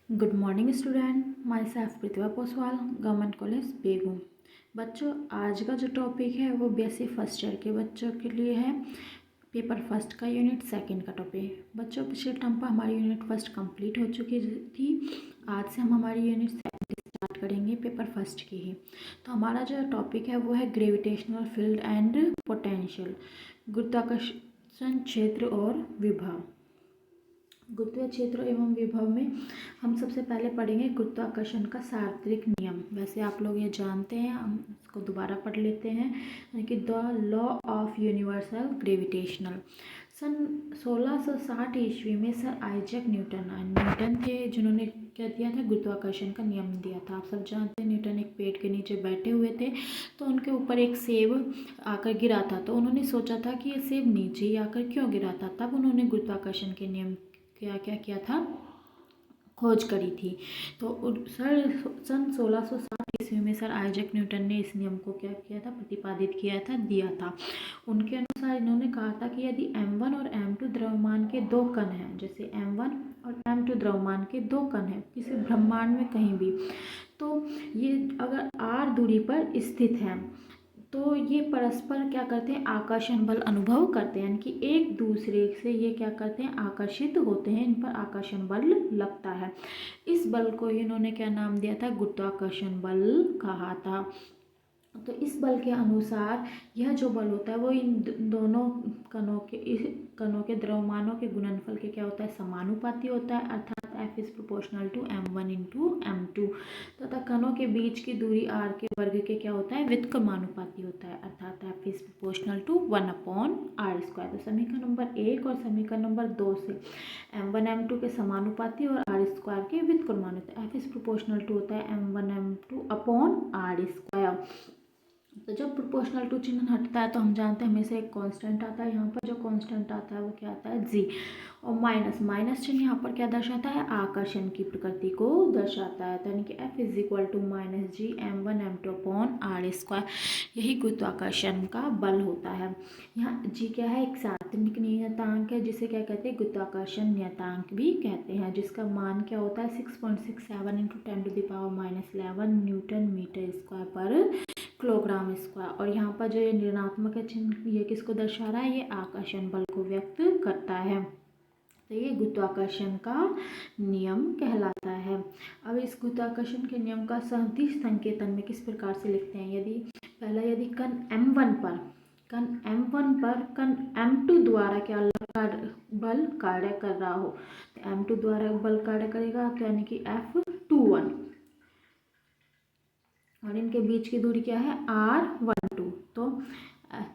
Good morning student, myself Pratibha Poswal, government college Begu. बच्चों, आज का जो टॉपिक है वो बीएससी फर्स्ट ईयर के बच्चों के लिए है। पेपर फर्स्ट का यूनिट सेकंड का टॉपिक। बच्चों, पिछले टर्म पर हमारी यूनिट फर्स्ट कंप्लीट हो चुकी थी। आज से हम हमारी यूनिट सेकंड स्टार्ट करेंगे पेपर फर्स्ट की ही। तो हमारा जो टॉपिक है वो है ग्रेविटेशनल फील्ड एंड पोटेंशियल, गुरुत्वाकर्षण क्षेत्र और विभव। गुरुत्वीय क्षेत्र एवं विभव में हम सबसे पहले पढ़ेंगे गुरुत्वाकर्षण का सार्वत्रिक नियम। वैसे आप लोग ये जानते हैं, हम इसको दोबारा पढ़ लेते हैं, यानी कि the law of universal gravitational. सन 1660 ईस्वी में सर आइजैक न्यूटन थे जिन्होंने क्या दिया था, गुरुत्वाकर्षण का नियम दिया था। आप सब जानते हैं, न्यूटन एक पेड़ के नीचे बैठे हुए थे तो उनके ऊपर एक सेब आकर गिरा था। तो उन्होंने सोचा था कि ये सेब नीचे ही आकर क्यों गिरा था। तब उन्होंने गुरुत्वाकर्षण के नियम क्या किया था, खोज करी थी। तो सन 1660 ईस्वी में सर आइजैक न्यूटन ने इस नियम को क्या किया था, प्रतिपादित किया था, दिया था। उनके अनुसार इन्होंने कहा था कि यदि m1 और m2 द्रव्यमान के दो कण हैं, जैसे m1 और m2 द्रव्यमान के दो कण हैं किसी ब्रह्मांड में कहीं भी, तो ये अगर r दूरी पर स्थित हैं तो ये परस्पर क्या करते हैं, आकर्षण बल अनुभव करते हैं, यानी कि एक दूसरे से ये क्या करते हैं, आकर्षित होते हैं, इन पर आकर्षण बल लगता है। इस बल को इन्होंने क्या नाम दिया था, गुरुत्वाकर्षण बल कहा था। तो इस बल के अनुसार यह जो बल होता है वो इन दोनों कणों के द्रव्यमानों के गुणनफल के क्या होता है, समानुपाती होता है, अर्थात F is proportional to m1 into m2। तथा कणों के बीच की दूरी r के वर्ग के क्या होता है, व्युत्क्रमानुपाती होता है, अर्थात F is proportional to 1/r²। तो समीकरण नंबर 1 और समीकरण नंबर 2 से m1 m2 के समानुपाती और r² के व्युत्क्रमानुपाती। F इज प्रोपोर्शनल टू होता है m1 m2/r²। तो जब प्रोपोर्शनल टू चिन्ह हटता है तो हम जानते हैं हमेशा एक कांस्टेंट आता है। यहाँ पर जो कांस्टेंट आता है वो क्या आता है, जी। और माइनस चिन्ह यहाँ पर क्या दर्शाता है, आकर्षण की प्रकृति को दर्शाता है। तो यानी कि F is equal to -g m1 m2/r²। यही गुरुत्वाकर्षण का बल होता है। यहाँ जी क्या है, एक सार्वत्रिक नियतांक है जिसे क्या कहते हैं, गुरुत्वाकर्षण नियतांक भी कहते हैं, जिसका मान क्या होता है 6.67 × 10⁻11 न्यूटन मीटर स्क्वायर पर किलोग्राम स्क्वायर। और यहाँ पर जो ये ऋणात्मक है चिन्ह, ये किसको दर्शा रहा है, ये आकर्षण बल को व्यक्त करता है। तो ये गुरुत्वाकर्षण का नियम कहलाता है। अब इस गुरुत्वाकर्षण के नियम का सदिश संकेतन में किस प्रकार से लिखते हैं, यदि कण m1 पर कण m2 द्वारा क्या बल कार्य कर रहा हो, तो m2 द्वारा बल कार्य करेगा, तो यानी कि F21, और इनके बीच की दूरी क्या है, r12।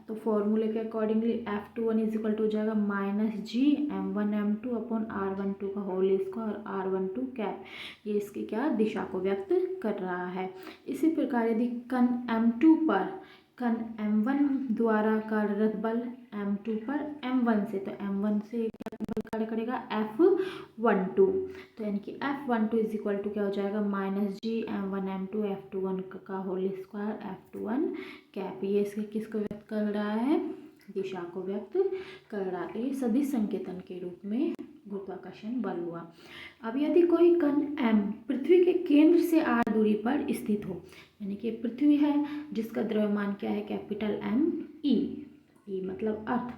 तो फॉर्मूले के accordingly F21 is equal to हो जाएगा -g m1 m2/r12 का होल स्क्वायर और r12 कैप, ये इसकी क्या दिशा को व्यक्त कर रहा है। इसी प्रकार यदि कण m1 द्वारा कार्यरत बल m2 पर m1 से, तो m1 से क्या बल कार्य करेगा, F12। तो यानी कि F12 इज इक्वल टू क्या हो जाएगा, -g m1 m2 F21 का होल स्क्वायर F21 कैप, ये इसके किसको व्यक्त कर रहा है, दिशा को व्यक्त कर रहा है। ये सदिश संकेतन के रूप में गुरुत्वाकर्षण बल हुआ। अब यदि कोई कण m पृथ्वी के केंद्र से r दूरी पर स्थित हो, यानी कि पृथ्वी है जिसका द्रव्यमान क्या है, कैपिटल M E मतलब अर्थ,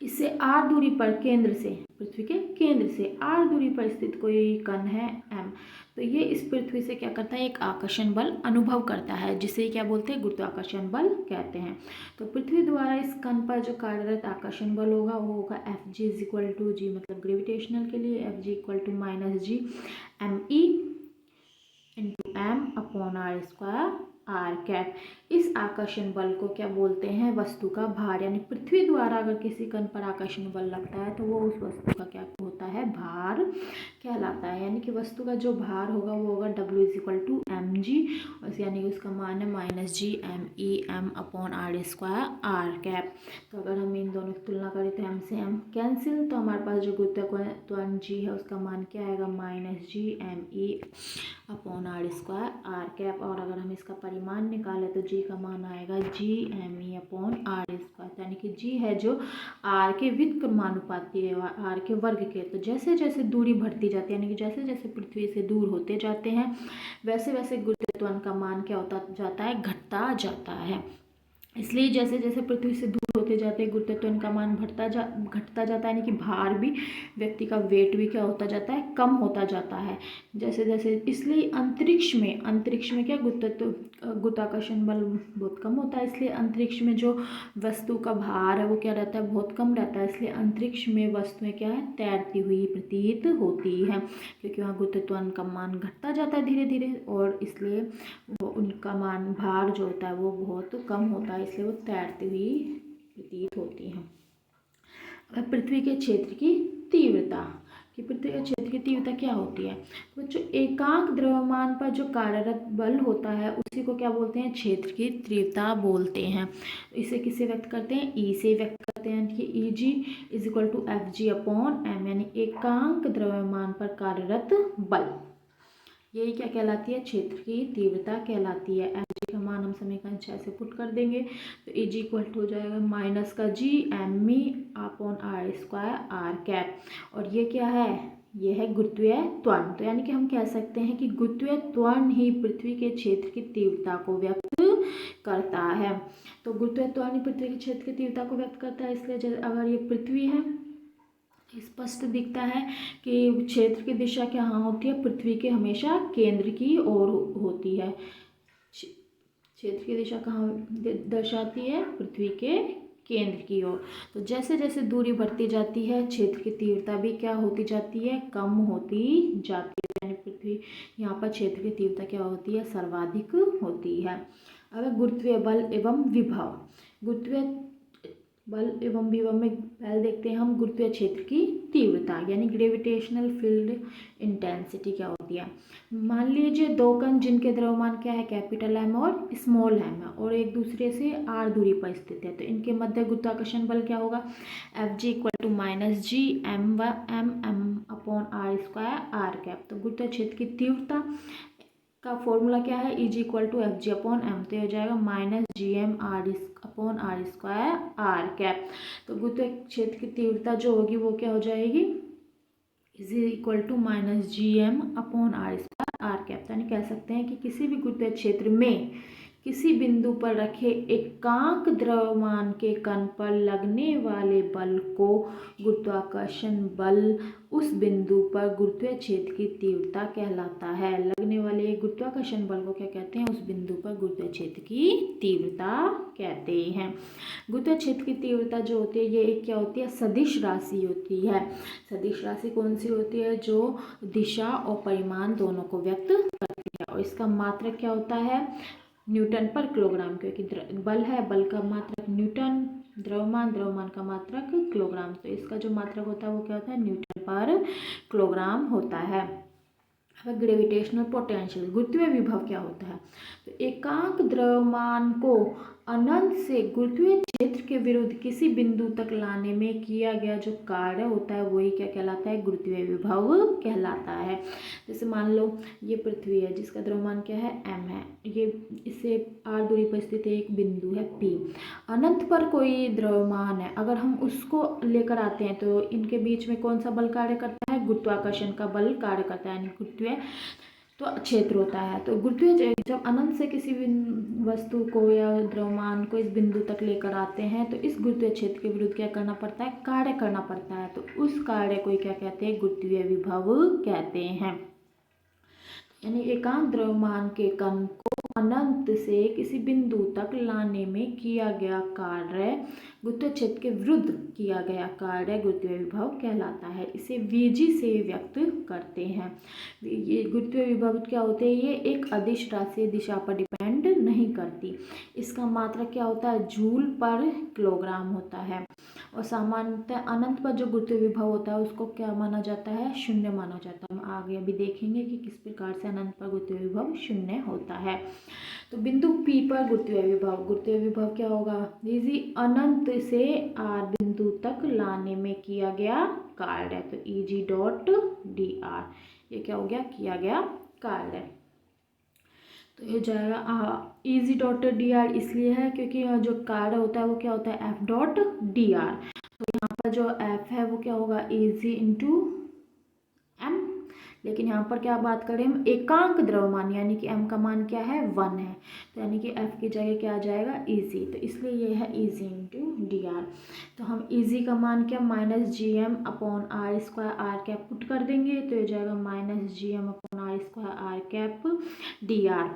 इससे r दूरी पर पृथ्वी के केंद्र से r दूरी पर स्थित कोई कण है m, तो ये इस पृथ्वी से क्या करता है, एक आकर्षण बल अनुभव करता है, जिसे क्या बोलते हैं, गुरुत्वाकर्षण बल कहते हैं। तो पृथ्वी द्वारा इस कण पर जो कार्यरत आकर्षण बल होगा वो होगा Fg is equal to g, मतलब ग्रेविटेशनल के लिए Fg equal to -g me into m/r²। Cap, इस आकर्षण बल को क्या बोलते हैं, वस्तु का भार, यानी पृथ्वी द्वारा अगर किसी कण पर आकर्षण बल लगता है तो वो उस वस्तु का क्या होता है, भार कहलाता है। यानी कि वस्तु का जो भार होगा वो होगा W is equal to mg, यानी कि उसका मान है -g me m/r²। कैप, तो अगर हम इन दोनों की तुलना करें तो m से m कैंसिल, तो हमारे पास जो गुरुत्वाकर्षण g है उसका मान क्या आएगा, -g me r²। कैप, और अगर हम इसका परिमाण निकाले तो जी का मान आएगा GME/r², यानी कि जी है जो आर के व्युत्क्रमानुपाती है, आर के वर्ग के। तो जैसे जैसे दूरी बढ़ती जाती है, यानी कि जैसे जैसे पृथ्वी से दूर होते जाते हैं वैसे वैसे गुरुत्वाकर्षण का मान क्या होता जाता है, घटता जाता है। इसलिए जैसे जैसे पृथ्वी से दूर होते जाते हैं गुरुत्वाकर्षण का मान घटता जाता है, यानी कि भार भी, व्यक्ति का वेट भी क्या होता जाता है, कम होता जाता है जैसे जैसे। इसलिए अंतरिक्ष में क्या गुरुत्वाकर्षण बल बहुत कम होता है, इसलिए अंतरिक्ष में जो वस्तु का भार है वो क्या रहता है, बहुत कम रहता है। इसलिए अंतरिक्ष में वस्तुएं क्या है, तैरती हुई प्रतीत होती है, क्योंकि वहाँ गुरुत्वाकर्षण का मान घटता जाता है धीरे धीरे, और इसलिए वो उनका मान भार जो होता है वो बहुत कम होता है, इसलिए वो तैरती हुई प्रतीत होती हैं। अब पृथ्वी के क्षेत्र की तीव्रता, कि पृथ्वी के क्षेत्र की तीव्रता क्या होती है। तो बच्चों एकांक द्रव्यमान पर जो कार्यरत बल होता है उसी को क्या बोलते हैं, क्षेत्र की तीव्रता बोलते हैं। इसे किससे व्यक्त करते हैं, ई से व्यक्त करते हैं, कि Eg=Fg/m, यानी एकांक द्रव्यमान पर कार्यरत बल, यही क्या कहलाती है, क्षेत्र की तीव्रता कहलाती है। एफ जी का मान हम समीकरण 6 से पुट कर देंगे तो Eg हो जाएगा -GME/r², और ये क्या है, ये है गुरुत्वीय त्वरण। तो यानी कि हम कह सकते हैं कि गुरुत्वीय त्वरण ही पृथ्वी के क्षेत्र की तीव्रता को व्यक्त करता है। तो गुरुत्वीय त्वरण ही पृथ्वी के क्षेत्र की तीव्रता को व्यक्त करता है। इसलिए अगर ये पृथ्वी है, स्पष्ट दिखता है कि क्षेत्र की दिशा क्या होती है, पृथ्वी के हमेशा केंद्र की ओर होती है। क्षेत्र की दिशा कहाँ दर्शाती है, पृथ्वी के केंद्र की ओर। तो जैसे जैसे दूरी बढ़ती जाती है क्षेत्र की तीव्रता भी क्या होती जाती है, कम होती जाती है, यानी पृथ्वी यहाँ पर क्षेत्र की तीव्रता क्या होती है, सर्वाधिक होती है। अब गुरुत्वीय बल एवं विभव, गुरुत्वीय बल एवं विभव में पहले देखते हैं हम गुरुत्वीय क्षेत्र की तीव्रता, यानी ग्रेविटेशनल फील्ड इंटेंसिटी क्या होती है। मान लीजिए दो कण जिनके द्रव्यमान क्या है, कैपिटल एम और स्मॉल एम है, और एक दूसरे से आर दूरी पर स्थित है, तो इनके मध्य गुरुत्वाकर्षण बल क्या होगा, Fg=-GMM/r²। तो गुरुत्वीय क्षेत्र की तीव्रता का फॉर्मूला क्या है, Eg=Fg/m, तो हो जाएगा -GMR/r²। तो गुरुत्वीय क्षेत्र की तीव्रता जो होगी वो क्या हो जाएगी, Eg=-GM/r²। यानी कह सकते हैं कि किसी भी गुरुत्वीय क्षेत्र में किसी बिंदु पर रखे एकांक द्रव्यमान के कण पर लगने वाले बल को गुरुत्वाकर्षण बल उस बिंदु पर गुरुत्वीय क्षेत्र की तीव्रता कहलाता है। लगने वाले गुरुत्वाकर्षण बल को क्या कहते हैं, उस बिंदु पर गुरुत्वीय क्षेत्र की तीव्रता कहते हैं। गुरुत्वीय क्षेत्र की तीव्रता जो होती है ये एक क्या होती है, सदिश राशि होती है। सदिश राशि कौन सी होती है, जो दिशा और परिमाण दोनों को व्यक्त करती है, और इसका मात्रक क्या होता है, न्यूटन पर किलोग्राम, क्योंकि बल है, बल का मात्रक न्यूटन, द्रव्यमान का मात्रक किलोग्राम, तो इसका जो मात्रक होता है वो क्या होता है, न्यूटन पर किलोग्राम होता है। अब ग्रेविटेशनल पोटेंशियल, गुरुत्वीय विभव क्या होता है, तो एकांक द्रव्यमान को अनंत से गुरुत्वीय क्षेत्र के विरुद्ध किसी बिंदु तक लाने में किया गया जो कार्य होता है वही क्या कहलाता है, गुरुत्वीय विभव कहलाता है। जैसे मान लो ये पृथ्वी है जिसका द्रव्यमान क्या है, m है, ये इससे r दूरी पर स्थित एक बिंदु है P, अनंत पर कोई द्रव्यमान है, अगर हम उसको लेकर आते हैं तो इनके बीच में कौन सा बल कार्य करता है, गुरुत्वाकर्षण का बल कार्य करता है, यानी गुरुत्वीय तो क्षेत्र होता है। तो गुरुत्वीय जब अनंत से किसी भी वस्तु को या द्रव्यमान को इस बिंदु तक लेकर आते हैं तो इस गुरुत्वीय क्षेत्र के विरुद्ध क्या करना पड़ता है, कार्य करना पड़ता है, तो उस कार्य को क्या कहते हैं, गुरुत्वीय विभव कहते हैं। यानी एकांक द्रव्यमान के कण को अनंत से किसी बिंदु तक लाने में किया गया कार्य, गुरुत्वीय क्षेत्र के विरुद्ध किया गया कार्य गुरुत्वीय विभव कहलाता है। इसे Vg से व्यक्त करते हैं। ये गुरुत्वीय विभव क्या होते हैं, ये एक अदिश राशि दिशा पर डिपेंड नहीं करती, इसका मात्रक क्या होता है, जूल पर किलोग्राम होता है, और सामान्यतः अनंत पर जो गुरुत्वीय विभव होता है उसको क्या माना जाता है, शून्य माना जाता है। हम आगे अभी देखेंगे कि किस प्रकार से अनंत पर गुरुत्वीय विभव शून्य होता है। तो बिंदु P पर गुरुत्वीय विभव क्या होगा, इसी अनंत से r बिंदु तक लाने में किया गया कार्य, तो Eg.dr ये क्या हो गया, किया गया कार्य। तो ये जाएगा इजी डॉट डी आर इसलिए है क्योंकि जो कार्य होता है वो क्या होता है एफ डॉट डी आर। तो यहाँ पर जो एफ है वो क्या होगा इजी इंटू एम, लेकिन यहाँ पर क्या बात करें हम एकांक द्रव्यमान यानी कि m का मान क्या है 1 है, तो यानी कि f की जगह क्या आ जाएगा इजी, तो इसलिए ये है इजी इंटू डी आर। तो हम इजी का मान क्या minus G M upon R square R cap put कर देंगे, तो ये जाएगा minus G M upon R square R cap D R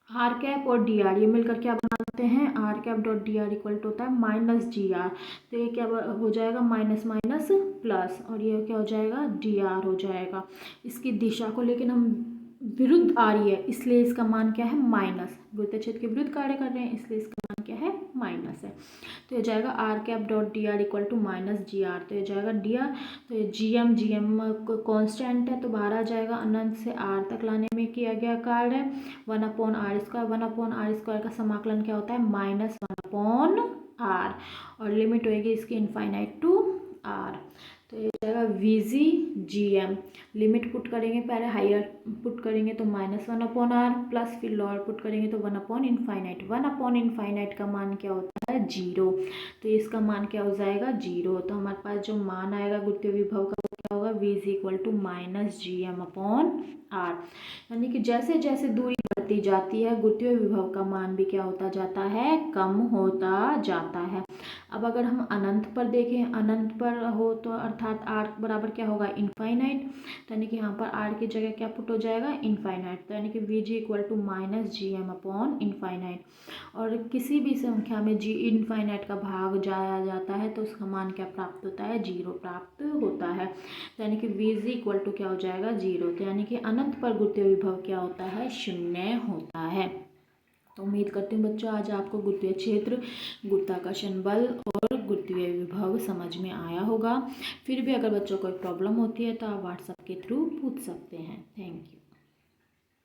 cap और डी आर ये मिलकर क्या बनाते हैं R cap dot D R equal to होता है माइनस जी आर। तो ये क्या हो जाएगा माइनस माइनस प्लस और ये क्या हो जाएगा डी आर हो जाएगा। इसकी दिशा को लेकिन हम विरुद्ध आ रही है इसलिए इसका मान क्या है माइनस, गुरुत्व क्षेत्र के विरुद्ध कार्य कर रहे हैं इसलिए इसका मान क्या है माइनस है। तो ये जाएगा R cap dot D R equal to minus G R, तो ये जाएगा डी आर, तो ये जी एम कॉन्स्टेंट है तो बाहर आ जाएगा, अनंत से आर तक लाने में किया गया कार्य है 1/r²। 1/r² का समाकलन क्या होता है माइनस 1/r और लिमिट होएगी इसकी इनफाइनाइट टू आर। तो ये जाएगा V G G M, limit put करेंगे पहले हायर पुट करेंगे तो माइनस 1/r प्लस फिर लोअर पुट करेंगे तो 1/इनफाइनाइट। 1/इनफाइनाइट का मान क्या होता है 0, तो इसका मान क्या हो जाएगा 0। तो हमारे पास जो मान आएगा गुरुत्वीय विभव का वो क्या होगा v is equal to minus G M upon R, यानी कि जैसे जैसे दूरी बढ़ती जाती है गुरुत्वीय विभव का मान भी क्या होता जाता है कम होता जाता है। अब अगर हम अनंत पर देखें, अनंत पर हो तो अर्थात आर बराबर क्या होगा इनफाइनाइट, तो यानी कि यहाँ पर आर की जगह क्या पुट हो जाएगा इनफाइनाइट, तो यानी कि V G equal to minus G M upon infinite. और किसी भी संख्या में जी इनफाइनाइट का भाग जाया जाता है तो उसका मान क्या प्राप्त होता है 0 प्राप्त होता है, तो यानी कि वी जी इक्वल टू क्या हो जाएगा 0, तो यानी कि अनंत पर गुरुत्वीय विभव क्या होता है 0 होता है। तो उम्मीद करती हूँ बच्चों आज आपको गुरुत्वीय क्षेत्र, गुरुत्वाकर्षण बल और गुरुत्वीय विभव समझ में आया होगा। फिर भी अगर बच्चों को प्रॉब्लम होती है तो आप व्हाट्सएप के थ्रू पूछ सकते हैं। Thank you.